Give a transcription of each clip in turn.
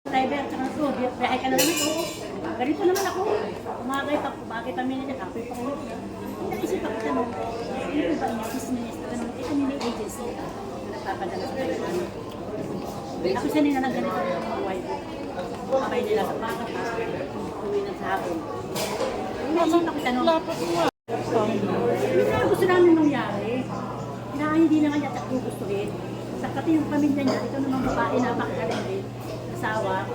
Driver, tsaka na to, biyahe ka na naman, oo. Ganito naman ako. Umagay pa, bakit kami na dyan, ako'y pa ulit. Naisip ako tanong, ano ba yung business minister? Ito nila agency na nagpapadala sa kanya. Ako sanay na ganito ng mga wife. Kamay nila sa baka, uwi na sa hapon. Naisip ako tanong, ano gusto namin mangyari? Na hindi naman yata gugustuhin. Sa pati yung pamilya niya, ito naman babae na makakarin din. Asawa,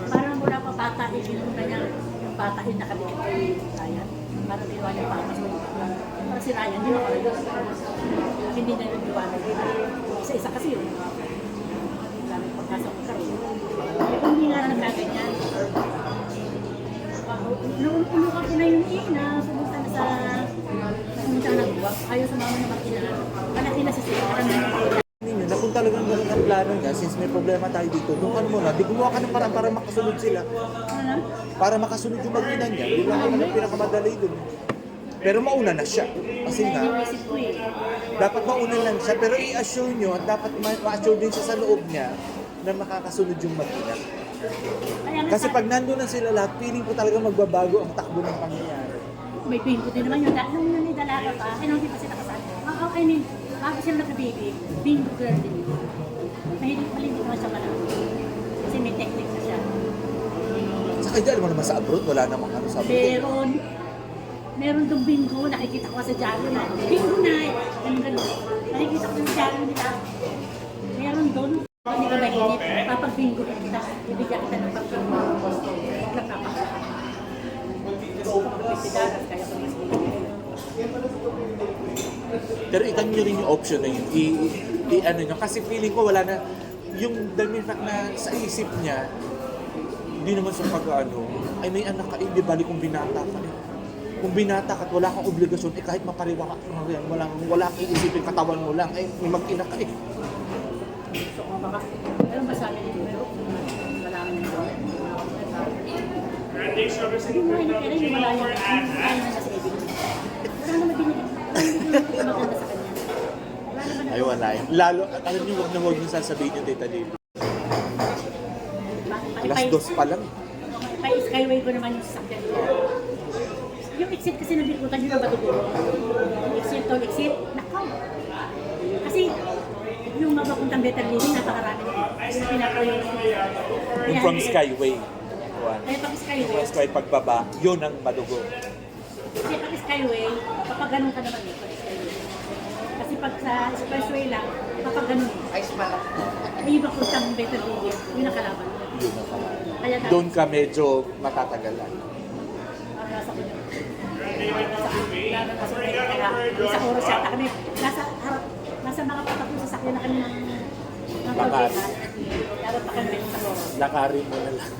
parang mula pa bata, ikinong na niya yung bata yung nakabikit kay Ryan. Parang ginawa niya papa. Para si Ryan, hindi na pala. Hindi na yung gawa na. Isa-isa kasi yun. Dami pagkasok ko karoon. Kung hindi nga na nagkaganyan. Naulukan ko na yun na pumunta na sa nagbuwag. Ayaw sa mama na makina. Kalaki na si Sir. Ninyo, na kung talagang ganun ang plano niya, since may problema tayo dito, doon ka muna, di gumawa ka ng parang para makasunod sila. Para makasunod yung mag-ina niya, di lang naman ang pinakamadali doon. Pero mauna na siya. Kasi nga, dapat mauna lang siya, pero i-assure nyo, at dapat ma-assure din siya sa loob niya na makakasunod yung mag-ina. Kasi pag nandun na sila lahat, feeling ko talaga magbabago ang takbo ng pangyayari. May pinto din naman yun. Nung yun yung dalaga pa, ay nung di pa sila kasal. I mean, bago sila nagka-baby, bingo girl din yun. Mahilig naman siya malaki. Kasi may technique na siya. Saka hindi, alam mo naman sa abroad, wala namang ano sa abroad. Meron doon bingo, nakikita ko sa diaryo na, bingo na eh. Ganun. Nakikita ko sa diaryo nila. Meron doon, hindi ka mahinit, papag-bingo kita, ibigyan kita ng pag-bingo. Huwag lang kapag. Pagpisidaras, kaya ko mas Pero itan nyo rin yung option na yun, i-ano nyo. Kasi feeling ko wala na, yung the mere fact na sa isip niya, hindi naman sa pag-ano, ay may anak ka, di bali kung binata ka eh. Kung binata ka at wala kang obligasyon, eh kahit mapariwa ka, wala kang iisipin katawan mo lang, eh may mag-ina ka eh. So, baka, meron ba sabi nito? Wala kang nito. Hindi mo rin kaya yung wala yung ayaw na sa ibig. Wala naman binigyan. Maganda sa kanya. Ay, wala yun. Lalo, alam niyo, huwag niyo sasabihin yung Tita Lily. Alas 2 pa lang. Pa-skyway ko naman yung sasakyan ko. Yung exit kasi nabikutan yun ang batuturo. Exit to exit, nakaw. Kasi yung mapapuntang better living, napakarami nito. Yung pinaka-priority. Yung from Skyway. Ay, pag Skyway. Yung Skyway pagbaba, yun ang madugo. Kasi pag Skyway, kapag ganun ka naman eh, pag Skyway. Kasi pag sa expressway lang, kapag ganun eh. Ice pala. May iba puntang better living, yun ang kalaban. Yun ang kalaban. Doon ka medyo matatagalan. Nasa ko yun. Isang oras yata kami. Nasa mga patakong sasakyan na kami ng Lakari. Dapat pa kami sa oras. Lakarin mo na lang.